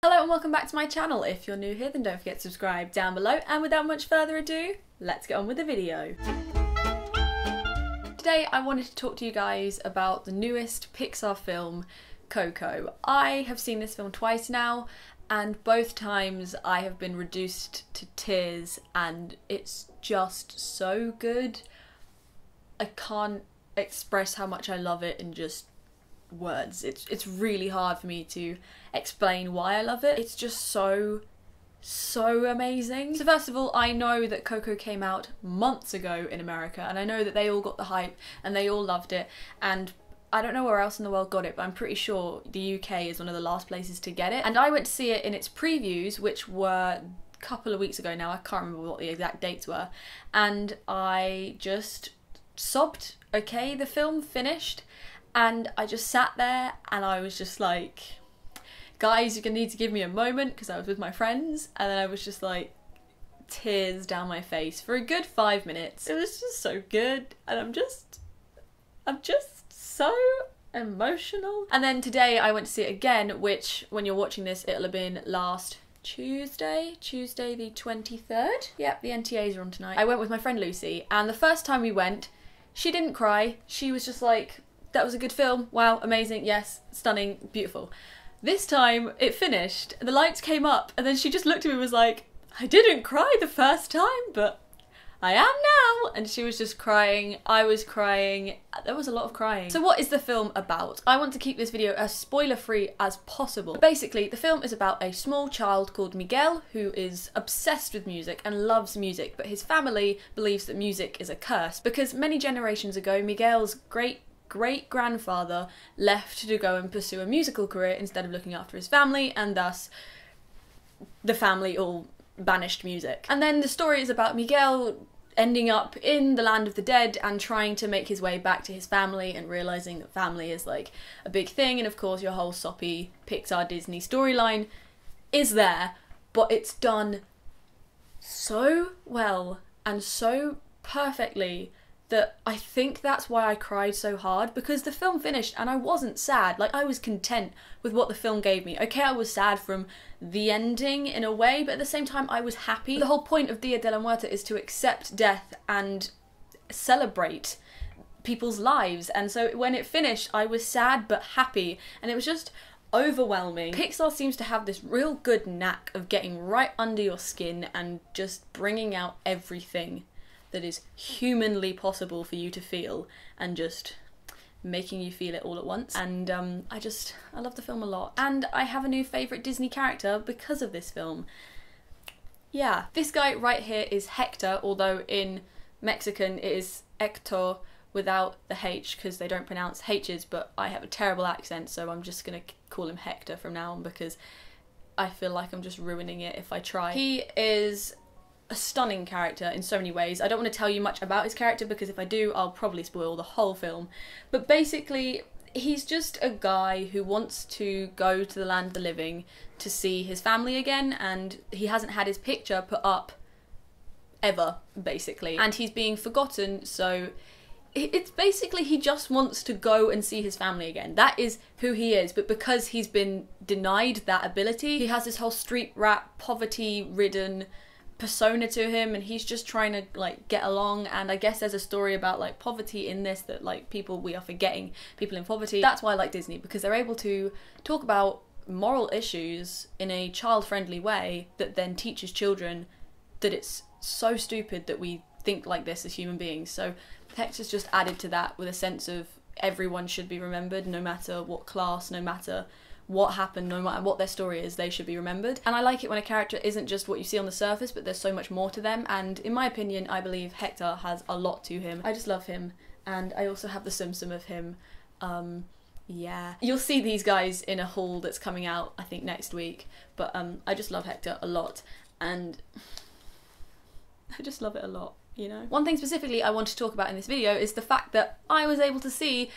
Hello and welcome back to my channel. If you're new here, then don't forget to subscribe down below, and without much further ado, let's get on with the video. Today I wanted to talk to you guys about the newest Pixar film, Coco. I have seen this film twice now, and both times I have been reduced to tears, and it's just so good. I can't express how much I love it in just words. It's really hard for me to explain why I love it. It's just so amazing. So first of all, I know that Coco came out months ago in America, and I know that they all got the hype and they all loved it, and I don't know where else in the world got it, but I'm pretty sure the UK is one of the last places to get it. And I went to see it in its previews, which were a couple of weeks ago now. I can't remember what the exact dates were, and I just sobbed. Okay, the film finished and I just sat there and I was just like, guys, you're gonna need to give me a moment, because I was with my friends, and then I was just like, tears down my face for a good 5 minutes. It was just so good, and I'm just so emotional. And then today I went to see it again, which when you're watching this, it'll have been last Tuesday the 23rd. Yep, the NTAs are on tonight. I went with my friend Lucy, and the first time we went, she didn't cry. She was just like, that was a good film, wow, amazing, yes, stunning, beautiful. This time it finished, the lights came up, and then she just looked at me and was like, I didn't cry the first time, but I am now. And she was just crying, I was crying, there was a lot of crying. So what is the film about? I want to keep this video as spoiler free as possible. Basically, the film is about a small child called Miguel who is obsessed with music and loves music, but his family believes that music is a curse because many generations ago Miguel's great-grandfather left to go and pursue a musical career instead of looking after his family, and thus the family all banished music. And then the story is about Miguel ending up in the land of the dead and trying to make his way back to his family and realising that family is like a big thing, and of course your whole soppy Pixar Disney storyline is there, but it's done so well and so perfectly that I think that's why I cried so hard, because the film finished and I wasn't sad. Like, I was content with what the film gave me. Okay, I was sad from the ending in a way, but at the same time I was happy. The whole point of Dia de la Muerte is to accept death and celebrate people's lives, and so when it finished I was sad but happy, and it was just overwhelming. Pixar seems to have this real good knack of getting right under your skin and just bringing out everything that is humanly possible for you to feel, and just making you feel it all at once. And I love the film a lot, and I have a new favourite Disney character because of this film. Yeah, this guy right here is Hector, although in Mexican it is Hector without the H because they don't pronounce H's, but I have a terrible accent, so I'm just gonna call him Hector from now on because I feel like I'm just ruining it if I try. He is a stunning character in so many ways. I don't want to tell you much about his character because if I do, I'll probably spoil the whole film. But basically, he's just a guy who wants to go to the land of the living to see his family again, and he hasn't had his picture put up ever, basically. And he's being forgotten, so it's basically he just wants to go and see his family again. That is who he is, but because he's been denied that ability, he has this whole street rat, poverty-ridden persona to him, and he's just trying to like get along. And I guess there's a story about like poverty in this, that like we are forgetting people in poverty. That's why I like Disney, because they're able to talk about moral issues in a child-friendly way that then teaches children that it's so stupid that we think like this as human beings. So Hector's just added to that with a sense of everyone should be remembered, no matter what class, no matter what happened, no matter what their story is, they should be remembered. And I like it when a character isn't just what you see on the surface, but there's so much more to them, and in my opinion, I believe Hector has a lot to him. I just love him, and I also have the Sim of him. Yeah. You'll see these guys in a haul that's coming out, I think, next week, but I just love Hector a lot, and I just love it a lot, you know? One thing specifically I want to talk about in this video is the fact that I was able to see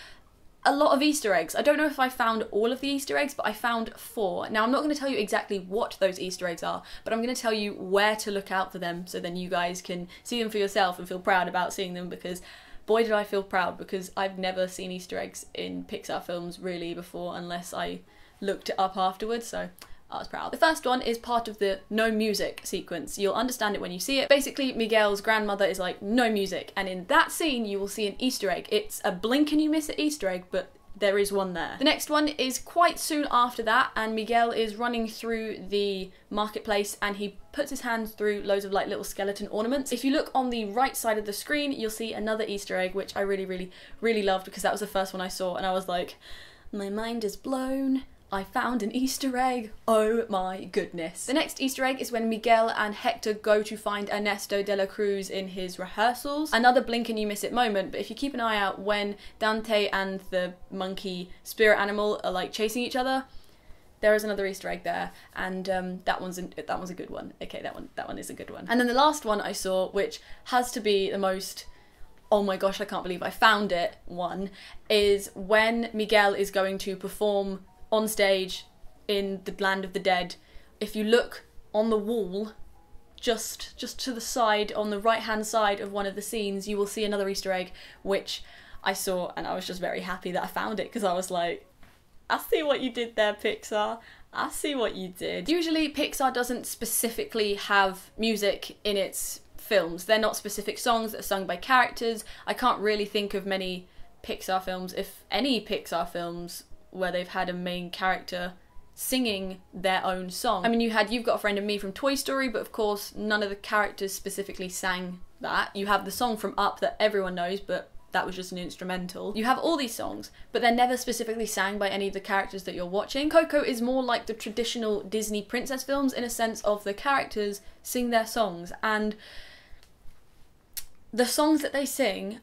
a lot of Easter eggs. I don't know if I found all of the Easter eggs, but I found 4. Now, I'm not going to tell you exactly what those Easter eggs are, but I'm going to tell you where to look out for them, so then you guys can see them for yourself and feel proud about seeing them, because boy did I feel proud, because I've never seen Easter eggs in Pixar films really before unless I looked it up afterwards, so I was proud. The first one is part of the no music sequence. You'll understand it when you see it. Basically, Miguel's grandmother is like, no music, and in that scene you will see an Easter egg. It's a blink and you miss it Easter egg, but there is one there. The next one is quite soon after that, and Miguel is running through the marketplace and he puts his hands through loads of like little skeleton ornaments. If you look on the right side of the screen, you'll see another Easter egg, which I really loved, because that was the first one I saw and I was like, my mind is blown. I found an Easter egg, oh my goodness. The next Easter egg is when Miguel and Hector go to find Ernesto de la Cruz in his rehearsals. Another blink and you miss it moment, but if you keep an eye out when Dante and the monkey spirit animal are like chasing each other, there is another Easter egg there, and that one's a good one. Okay, that one is a good one. And then the last one I saw, which has to be the most, oh my gosh, I can't believe I found it one, is when Miguel is going to perform on stage in the land of the dead. If you look on the wall, just to the side, on the right hand side of one of the scenes, you will see another Easter egg, which I saw and I was just very happy that I found it, because I was like, I see what you did there, Pixar. I see what you did. Usually Pixar doesn't specifically have music in its films. They're not specific songs that are sung by characters. I can't really think of many Pixar films, if any Pixar films, where they've had a main character singing their own song. I mean, you had You've Got a Friend in Me from Toy Story, but of course none of the characters specifically sang that. You have the song from Up that everyone knows, but that was just an instrumental. You have all these songs, but they're never specifically sang by any of the characters that you're watching. Coco is more like the traditional Disney princess films in a sense of the characters sing their songs, and the songs that they sing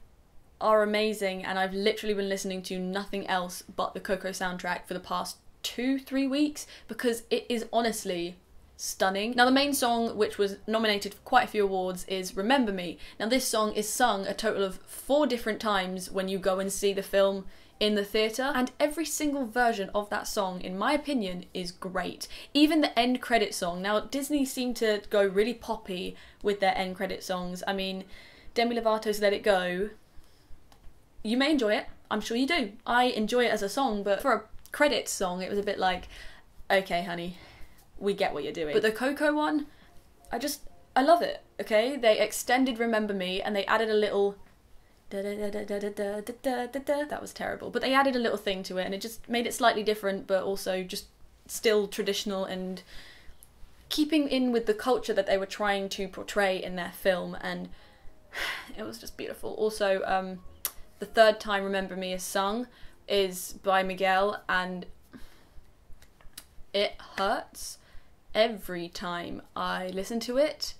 are amazing, and I've literally been listening to nothing else but the Coco soundtrack for the past 2-3 weeks, because it is honestly stunning. Now the main song, which was nominated for quite a few awards, is Remember Me. Now this song is sung a total of 4 different times when you go and see the film in the theatre, and every single version of that song, in my opinion, is great. Even the end credit song. Now Disney seem to go really poppy with their end credit songs. I mean, Demi Lovato's Let It Go, you may enjoy it, I'm sure you do. I enjoy it as a song, but for a credits song it was a bit like, okay honey, we get what you're doing. But the Coco one, I love it, okay? They extended Remember Me and they added a little da da da da da da da da da. That was terrible, but they added a little thing to it and it just made it slightly different, but also just still traditional and keeping in with the culture that they were trying to portray in their film, and it was just beautiful. Also, the third time Remember Me is sung is by Miguel, and it hurts every time I listen to it.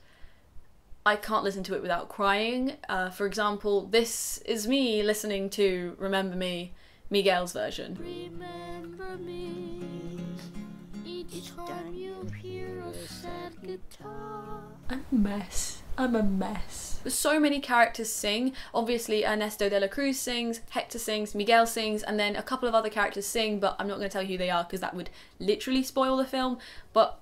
I can't listen to it without crying. For example, this is me listening to Remember Me, Miguel's version. Remember me each time you hear a sad guitar. I'm a mess. I'm a mess. So many characters sing. Obviously Ernesto de la Cruz sings, Hector sings, Miguel sings, and then a couple of other characters sing, but I'm not going to tell you who they are because that would literally spoil the film. But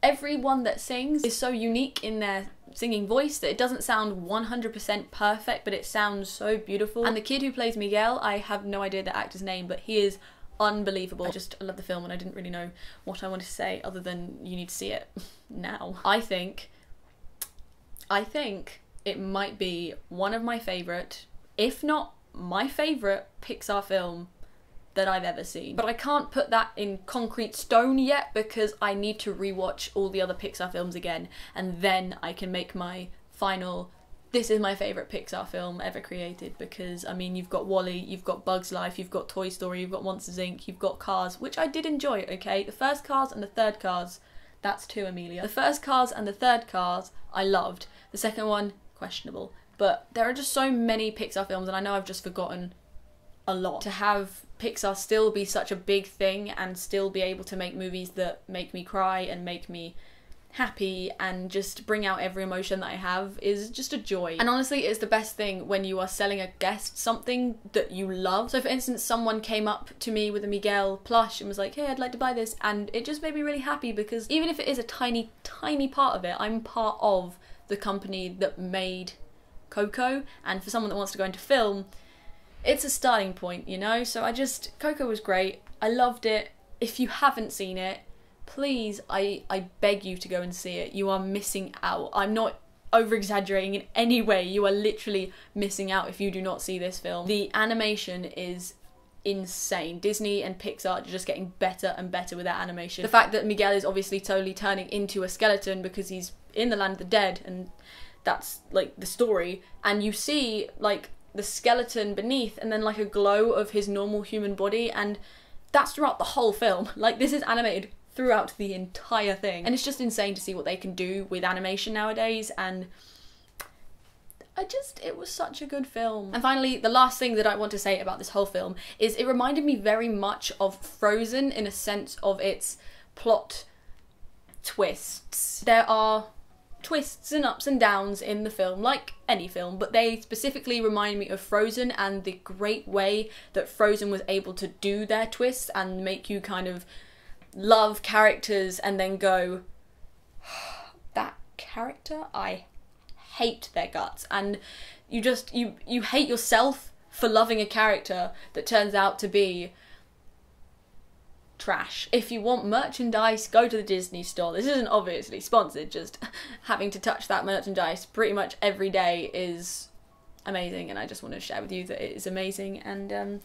everyone that sings is so unique in their singing voice that it doesn't sound 100% perfect, but it sounds so beautiful. And the kid who plays Miguel, I have no idea the actor's name, but he is unbelievable. I love the film and I didn't really know what I wanted to say other than you need to see it now. I think it might be one of my favourite, if not my favourite, Pixar film that I've ever seen. But I can't put that in concrete stone yet because I need to rewatch all the other Pixar films again, and then I can make my final, this is my favourite Pixar film ever created. Because, I mean, you've got WALL-E, you've got Bug's Life, you've got Toy Story, you've got Monsters Inc., you've got Cars, which I did enjoy, okay? The first Cars and the third Cars, that's 2, Amelia. The first Cars and the third Cars, I loved. The second one, questionable. But there are just so many Pixar films, and I know I've just forgotten a lot. To have Pixar still be such a big thing and still be able to make movies that make me cry and make me happy and just bring out every emotion that I have is just a joy. And honestly, it's the best thing when you are selling a guest something that you love. So for instance, someone came up to me with a Miguel plush and was like, hey, I'd like to buy this, and it just made me really happy because even if it is a tiny part of it, I'm part of the company that made Coco, and for someone that wants to go into film, it's a starting point, you know? So Coco was great. I loved it. If you haven't seen it, please, I beg you to go and see it. You are missing out. I'm not over exaggerating in any way. You are literally missing out if you do not see this film. The animation is insane. Disney and Pixar are just getting better and better with their animation. The fact that Miguel is obviously totally turning into a skeleton because he's in the land of the dead, and that's like the story, and you see like the skeleton beneath and then like a glow of his normal human body, and that's throughout the whole film. Like, this is animated throughout the entire thing, and it's just insane to see what they can do with animation nowadays. And it was such a good film. And finally, the last thing that I want to say about this whole film is it reminded me very much of Frozen in a sense of its plot twists. There are twists and ups and downs in the film, like any film, but they specifically remind me of Frozen and the great way that Frozen was able to do their twists and make you kind of love characters and then go, that character, I hate their guts, and you hate yourself for loving a character that turns out to be trash. If you want merchandise, go to the Disney store. This isn't obviously sponsored, just having to touch that merchandise pretty much every day is amazing, and I just want to share with you that it is amazing. And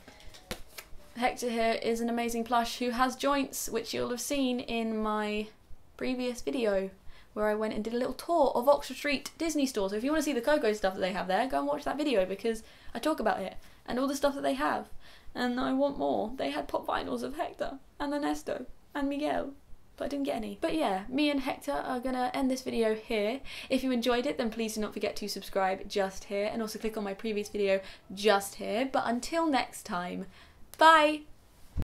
Hector here is an amazing plush who has joints, which you'll have seen in my previous video where I went and did a little tour of Oxford Street Disney store. So if you want to see the Coco stuff that they have there, go and watch that video because I talk about it and all the stuff that they have. And I want more. They had pop vinyls of Hector and Ernesto and Miguel, but I didn't get any. But yeah, me and Hector are gonna end this video here. If you enjoyed it, then please do not forget to subscribe just here, and also click on my previous video just here. But until next time, bye!